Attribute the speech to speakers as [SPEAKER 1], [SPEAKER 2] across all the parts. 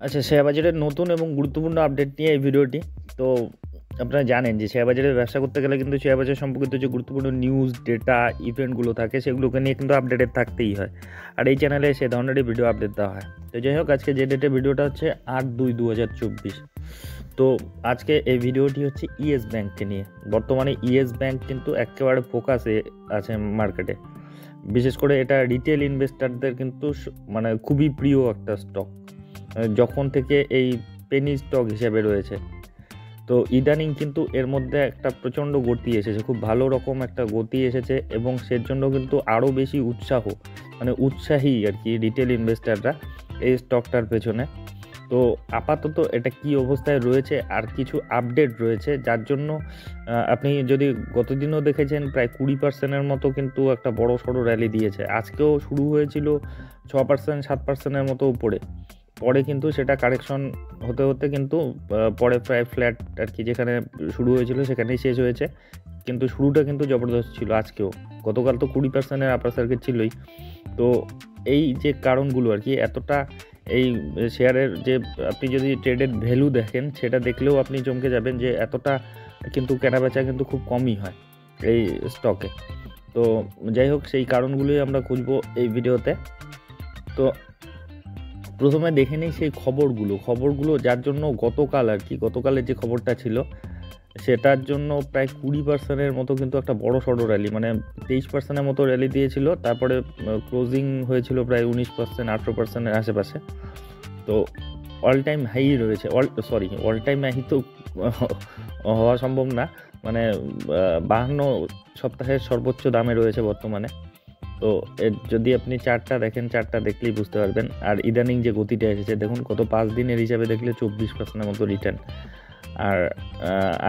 [SPEAKER 1] আচ্ছা, শেয়ার বাজারের নতুন এবং গুরুত্বপূর্ণ আপডেট নিয়ে এই ভিডিওটি। তো আপনারা জানেন যে শেয়ার বাজারে ব্যবসা করতে গেলে কিন্তু শেয়ার বাজার সম্পর্কিত যে গুরুত্বপূর্ণ নিউজ, ডেটা, ইভেন্টগুলো থাকে সেগুলোকে নিয়ে কিন্তু আপডেটেড থাকতেই হয়। আর এই চ্যানেলে সে ধরনেরই ভিডিও আপডেট দেওয়া হয়। তো যাই হোক, আজকে যে ডেটে ভিডিওটা হচ্ছে 8/2/2024। তো আজকে এই ভিডিওটি হচ্ছে ইয়েস ব্যাংককে নিয়ে। বর্তমানে ইয়েস ব্যাংক কিন্তু একেবারে ফোকাসে আছে মার্কেটে। বিশেষ করে এটা রিটেল ইনভেস্টারদের কিন্তু মানে খুবই প্রিয় একটা স্টক, যখন থেকে এই পেনি স্টক হিসেবে রয়েছে। তো ইদানিং কিন্তু এর মধ্যে একটা প্রচণ্ড গতি এসেছে, খুব ভালো রকম একটা গতি এসেছে, এবং সের জন্য কিন্তু আরও বেশি উৎসাহী আর কি রিটেল ইনভেস্টাররা এই স্টকটার পেছনে। তো আপাতত এটা কি অবস্থায় রয়েছে আর কিছু আপডেট রয়েছে, যার জন্য আপনি যদি গতদিনও দেখেছেন প্রায় 20%-এর মতো কিন্তু একটা বড় সড়ো র্যালি দিয়েছে। আজকেও শুরু হয়েছিল 6%, 7%-এর মতো উপরে, পরে কিন্তু সেটা কারেকশন হতে হতে কিন্তু পরে প্রায় ফ্ল্যাট আর কি, যেখানে শুরু হয়েছিল সেখানেই শেষ হয়েছে। কিন্তু শুরুটা কিন্তু জবরদস্ত ছিল আজকেও। গতকাল তো 20%-এর আপার সার্কিট ছিলই। তো এই যে কারণগুলো আর কি, এতটা এই শেয়ারের যে আপনি যদি ট্রেডেড ভ্যালু দেখেন সেটা দেখলেও আপনি চমকে যাবেন যে এতটা কিন্তু কেনাবেচা কিন্তু খুব কমই হয় এই স্টকে। তো যাই হোক, সেই কারণগুলোই আমরা খুঁজবো এই ভিডিওতে। তো প্রথমে দেখে নিই সেই খবরগুলো, যার জন্য গতকালের যে খবরটা ছিল সেটার জন্য প্রায় 20%-এর মতো কিন্তু একটা বড় সড়ো র্যালি, মানে 23%-এর মতো র্যালি দিয়েছিল। তারপরে ক্লোজিং হয়েছিল প্রায় 19%, 18%-এর আশেপাশে। তো অল টাইম হাই রয়েছে, অল টাইম হাই তো হওয়া সম্ভব না, মানে 52 সপ্তাহের সর্বোচ্চ দামে রয়েছে বর্তমানে। তো যদি আপনি চার্টটা দেখেন, চার্টটা দেখলেই বুঝতে পারবেন। আর ইদানিং যে গতিটা এসেছে দেখুন, গত 5 দিনের হিসাবে দেখলে 24%-এর মতো রিটার্ন। আর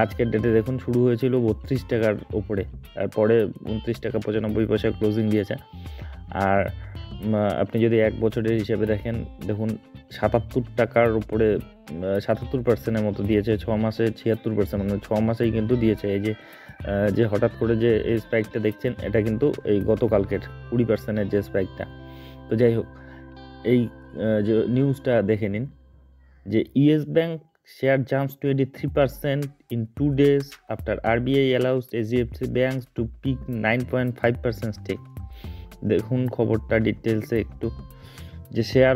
[SPEAKER 1] আজকের ডেটে দেখুন শুরু হয়েছিল 32 টাকার উপরে, তারপরে 29.95 টাকা ক্লোজিং দিয়েছে। আর আপনি যদি 1 বছরের হিসেবে দেখুন 77 টাকার উপরে 77%-এর মতো দিয়েছে। 6 মাসে 76%, মানে 6 মাসেই কিন্তু দিয়েছে। এই যে হঠাৎ করে যে এই স্পাইকটা দেখছেন, এটা কিন্তু এই গতকালকের 20%-এর যে স্পাইকটা। তো যাই হোক, এই যে নিউজটা দেখে নিন যে Yes bank share jumps 23% in 2 days after RBI allows HDFC banks to pick 9.5% stake. দেখুন খবরটা ডিটেলসে একটু, যে share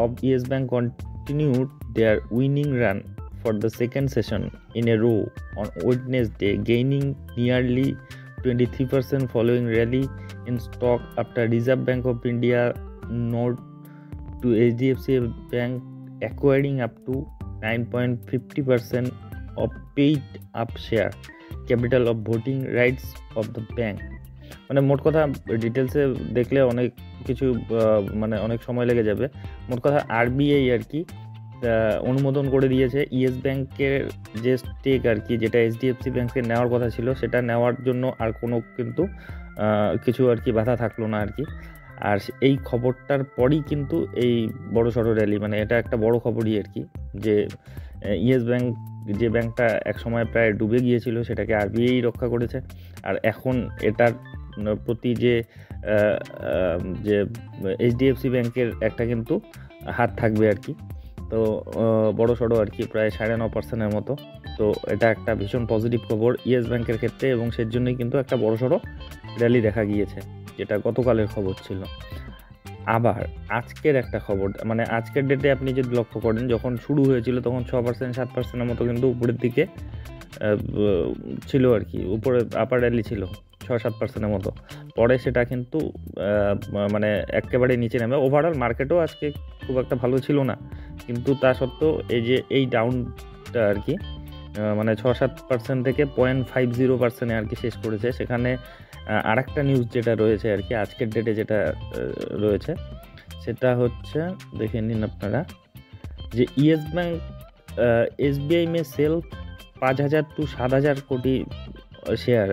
[SPEAKER 1] of yes bank continued their winning run for the second session in a row on Wednesday, gaining nearly 23% following rally in stock after Reserve Bank of India note to HDFC Bank acquiring up to 9.50% of paid up share capital of voting rights of the bank. মানে মোট কথা ডিটেলসে দেখলে অনেক কিছু মানে অনেক সময় লেগে যাবে। মোট কথা আরবিআই আর কি অনুমোদন করে দিয়েছে ইয়েস ব্যাংকের যে স্টেক আর কি, যেটা এইচডিএফসি ব্যাংকের নেওয়ার কথা ছিল, সেটা নেওয়ার জন্য আর কোনো কিন্তু কিছু আর কি বাধা থাকলো না আর কি। আর এই খবরটার পরই কিন্তু এই বড় সড়ো র্যালি, মানে এটা একটা বড় খবরই আর কি, যে ইয়েস ব্যাংক, যে ব্যাংকটা এক সময় প্রায় ডুবে গিয়েছিল, সেটাকে আরবিআই রক্ষা করেছে। আর এখন এটার প্রতি যে এইচডিএফসি ব্যাংকের একটা কিন্তু হাত থাকবে আর কি। তো বড় সড়ো আর কি প্রায় 9.5%-এর মতো। তো এটা একটা ভীষণ পজিটিভ খবর ইয়েস ব্যাংকের ক্ষেত্রে, এবং সের জন্যই কিন্তু একটা বড় সড়ো র্যালি দেখা গিয়েছে, যেটা গতকালের খবর ছিল। আবার আজকের একটা খবর, মানে আজকের ডেটে আপনি যদি লক্ষ্য করেন, যখন শুরু হয়েছিল তখন 6%, 7%-এর মতো কিন্তু উপরের দিকে ছিল আর কি, উপরে আপার র্যালি ছিল 6-7%-এর মতো। পরে সেটা কিন্তু মানে একেবারে নিচে নামে। ওভারঅল মার্কেটও আজকে খুব একটা ভালো ছিল না, কিন্তু তা সত্ত্বেও এই ডাউনটা আর কি, মানে 6-7% থেকে 0.50%-এ আর কি শেষ করেছে। সেখানে আর একটা নিউজ যেটা রয়েছে আর কি, আজকের ডেটে যেটা রয়েছে সেটা হচ্ছে, দেখে নিন আপনারা, যে ইয়েস ব্যাংক এসবিআই মে সেল 5,000 to 7,000 কোটি শেয়ার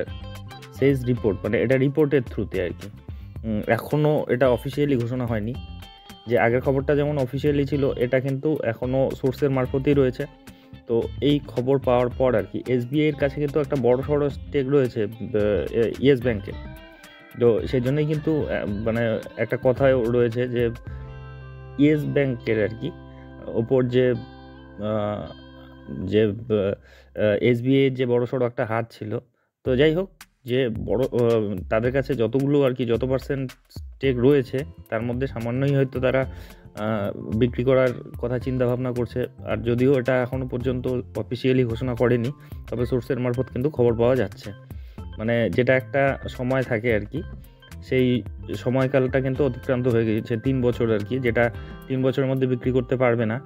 [SPEAKER 1] সেজ রিপোর্ট, মানে এটা রিপোর্টের থ্রুতে আর কি। এখনও এটা অফিসিয়ালি ঘোষণা হয়নি। যে আগের খবরটা যেমন অফিসিয়ালি ছিল, এটা কিন্তু এখনও সোর্সের মারফতেই রয়েছে। তো এই খবর পাওয়ার পর আর কি, এসবিআইয়ের কাছে কিন্তু একটা বড় সড়ো স্টেক রয়েছে ইয়েস ব্যাংকে। তো সেই জন্যই কিন্তু মানে একটা কথাও রয়েছে যে ইয়েস ব্যাংকের আর কি ওপর যে যে এসবিআই যে বড়সড় একটা হাত ছিল। তো যাই হোক, যে বড় তাদের কাছে যতগুলো আর কি যত পার্সেন্ট স্টেক রয়েছে তার মধ্যে সামান্যই হয়তো তারা বিক্রি করার কথা চিন্তা ভাবনা করছে। আর যদিও এটা এখনও পর্যন্ত অফিসিয়ালি ঘোষণা করেনি, তবে সোর্সের মারফত কিন্তু খবর পাওয়া যাচ্ছে। মানে যেটা একটা সময় থাকে আর কি, সেই সময়কালটা কিন্তু অতিক্রান্ত হয়ে গিয়েছে 3 বছর আর কি, যেটা 3 বছরের মধ্যে বিক্রি করতে পারবে না।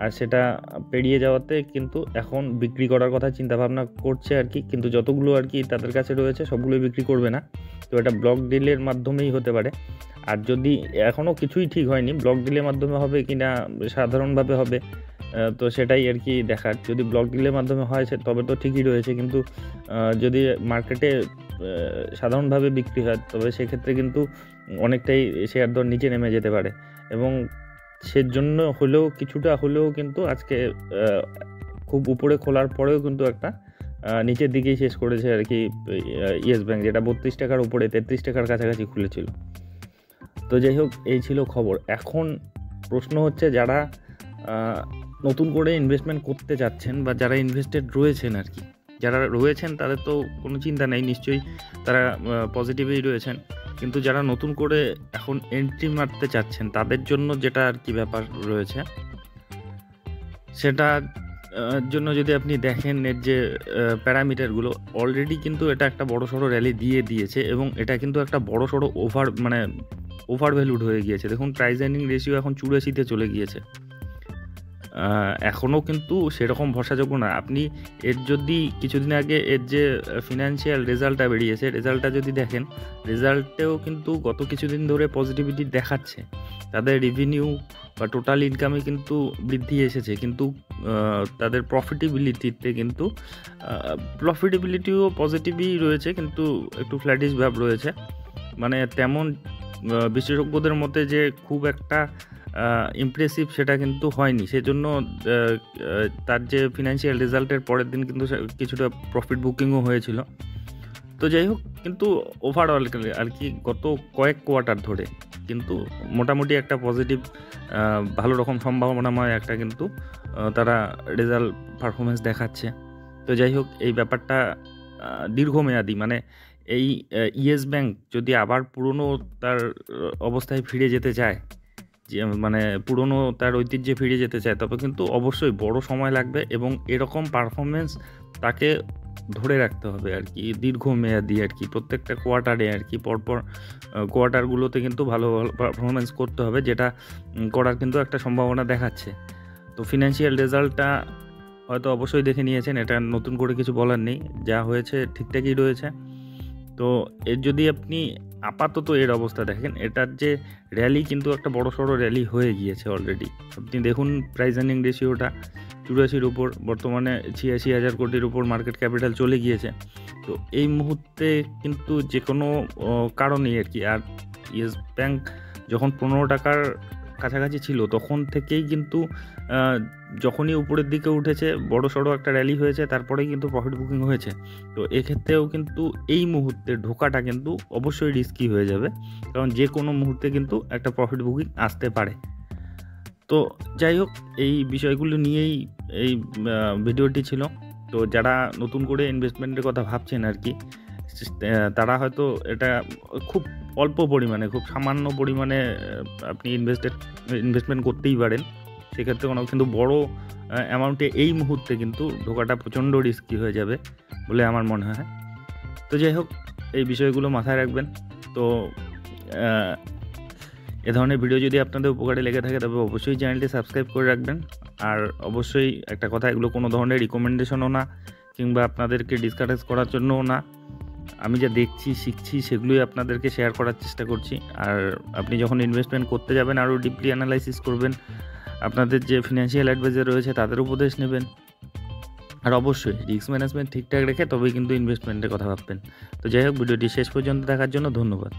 [SPEAKER 1] আর সেটা পেরিয়ে যাওয়াতে কিন্তু এখন বিক্রি করার কথা চিন্তাভাবনা করছে আর কি, কিন্তু যতগুলো আর কি তাদের কাছে রয়েছে সবগুলোই বিক্রি করবে না। তো এটা ব্লক ডিলের মাধ্যমেই হতে পারে। আর যদি এখনও কিছুই ঠিক হয়নি ব্লক ডিলের মাধ্যমে হবে কি না সাধারণভাবে হবে, তো সেটাই আর কি দেখার। যদি ব্লক ডিলের মাধ্যমে হয় তবে তো ঠিকই রয়েছে, কিন্তু যদি মার্কেটে সাধারণভাবে বিক্রি হয় তবে সেক্ষেত্রে কিন্তু অনেকটাই শেয়ার দর নিচে নেমে যেতে পারে, এবং সেজন্য হলেও কিছুটা হলেও কিন্তু আজকে খুব উপরে খোলার পরেও কিন্তু একটা নিচের দিকেই শেষ করেছে আর কি ইয়েস ব্যাংক, যেটা 32 টাকার উপরে 33 টাকার কাছাকাছি খুলেছিল। তো যাই হোক, এই ছিল খবর। এখন প্রশ্ন হচ্ছে, যারা নতুন করে ইনভেস্টমেন্ট করতে যাচ্ছেন বা যারা ইনভেস্টেড রয়েছেন আর কি, যারা রয়েছেন তাদের তো কোনো চিন্তা নেই, নিশ্চয়ই তারা পজিটিভই রয়েছেন। কিন্তু যারা নতুন করে এখন এন্ট্রি মারতে চাচ্ছেন তাদের জন্য যেটা আর কি ব্যাপার রয়েছে, সেটা জন্য যদি আপনি দেখেন এর যে প্যারামিটারগুলো, অলরেডি কিন্তু এটা একটা বড়সড় র্যালি দিয়েছে, এবং এটা কিন্তু একটা বড়সড় ওভার ভ্যালুড হয়ে গিয়েছে। দেখুন, প্রাইস আর্নিং রেশিও এখন 84-তে চলে গিয়েছে। এখনও কিন্তু সেরকম ভরসাযোগ্য না। আপনি এর যদি কিছুদিন আগে এর যে ফিনান্সিয়াল রেজাল্টটা বেরিয়েছে, রেজাল্টটা যদি দেখেন, রেজাল্টেও কিন্তু গত কিছুদিন ধরে পজিটিভিটি দেখাচ্ছে। তাদের রেভিনিউ বা টোটাল ইনকামে কিন্তু বৃদ্ধি এসেছে, কিন্তু তাদের প্রফিটেবিলিটিতে কিন্তু প্রফিটেবিলিটিও পজিটিভই রয়েছে, কিন্তু একটু ফ্ল্যাটিশ ভাব রয়েছে। মানে তেমন বিশেষজ্ঞদের মতে যে খুব একটা ইমপ্রেসিভ সেটা কিন্তু হয়নি। সেজন্য তার যে ফিনান্সিয়াল রেজাল্টের পরের দিন কিন্তু কিছুটা প্রফিট বুকিংও হয়েছিল। তো যাই হোক, কিন্তু ওভারঅল আর কি গত কয়েক কোয়ার্টার ধরে কিন্তু মোটামুটি একটা পজিটিভ ভালো রকম সম্ভাবনাময় একটা কিন্তু তারা রেজাল্ট পারফরমেন্স দেখাচ্ছে। তো যাই হোক, এই ব্যাপারটা দীর্ঘমেয়াদী, মানে এই ইয়েস ব্যাংক যদি আবার পুরনো তার অবস্থায় ফিরে যেতে চায়, যে মানে পুরনো তার ঐতিহ্যে ফিরে যেতে চায়, তবে কিন্তু অবশ্যই বড় সময় লাগবে, এবং এরকম পারফরমেন্স তাকে ধরে রাখতে হবে আর কি দীর্ঘমেয়াদী আর কি, প্রত্যেকটা কোয়ার্টারে আর কি, পরপর কোয়ার্টারগুলোতে কিন্তু ভালো পারফরমেন্স করতে হবে, যেটা করার কিন্তু একটা সম্ভাবনা দেখাচ্ছে। তো ফিনান্সিয়াল রেজাল্টটা হয়তো অবশ্যই দেখে নিয়েছেন, এটা নতুন করে কিছু বলার নেই, যা হয়েছে ঠিকঠাকই রয়েছে। তো এর যদি আপনি আপাতত এর অবস্থা দেখেন, এটার যে র্যালি কিন্তু একটা বড়সড় র্যালি হয়ে গিয়েছে অলরেডি। আপনি দেখুন প্রাইস আর্নিং রেশিওটা 84-র উপর, বর্তমানে 86,000 কোটির উপর মার্কেট ক্যাপিটাল চলে গিয়েছে। তো এই মুহূর্তে কিন্তু যে কোনো কারণেই আর কি, আর ইয়েস ব্যাংক যখন 15 টাকার কাছাকাছি ছিল তখন থেকেই কিন্তু যখনই উপরের দিকে উঠেছে বড়সড় একটা র্যালি হয়েছে, তারপরেই কিন্তু প্রফিট বুকিং হয়েছে। তো এক্ষেত্রেও কিন্তু এই মুহূর্তে ঢোকাটা কিন্তু অবশ্যই রিস্কি হয়ে যাবে, কারণ যে কোনো মুহূর্তে কিন্তু একটা প্রফিট বুকিং আসতে পারে। তো যাই হোক, এই বিষয়গুলো নিয়েই এই ভিডিওটি ছিল। তো যারা নতুন করে ইনভেস্টমেন্টের কথা ভাবছেন আর কি, তারা হয়তো এটা খুব অল্প পরিমাণে, খুব সামান্য পরিমাণে আপনি ইনভেস্টমেন্ট করতেই পারেন। সেক্ষেত্রে কোনো কিন্তু বড় অ্যামাউন্টে এই মুহূর্তে কিন্তু ঢোকাটা প্রচণ্ড রিস্কি হয়ে যাবে বলে আমার মনে হয়। তো যাই হোক, এই বিষয়গুলো মাথায় রাখবেন। তো এ ধরনের ভিডিও যদি আপনাদের উপকারে লেগে থাকে তবে অবশ্যই চ্যানেলটি সাবস্ক্রাইব করে রাখবেন। আর অবশ্যই একটা কথা, এগুলো কোনো ধরনের রিকমেন্ডেশনও না, কিংবা আপনাদেরকে ডিসকারেজ করার জন্যও না। আমি যা দেখছি শিখছি সেগুলোই আপনাদেরকে শেয়ার করার চেষ্টা করছি। আর আপনি যখন ইনভেস্টমেন্ট করতে যাবেন আরও ডিপলি অ্যানালাইসিস করবেন, আপনাদের যে ফিনান্সিয়াল অ্যাডভাইজার রয়েছে তাদের উপদেশ নেবেন, আর অবশ্যই রিস্ক ম্যানেজমেন্ট ঠিকঠাক রেখে তবেই কিন্তু ইনভেস্টমেন্টের কথা ভাববেন। তো যাই হোক, ভিডিওটি শেষ পর্যন্ত দেখার জন্য ধন্যবাদ।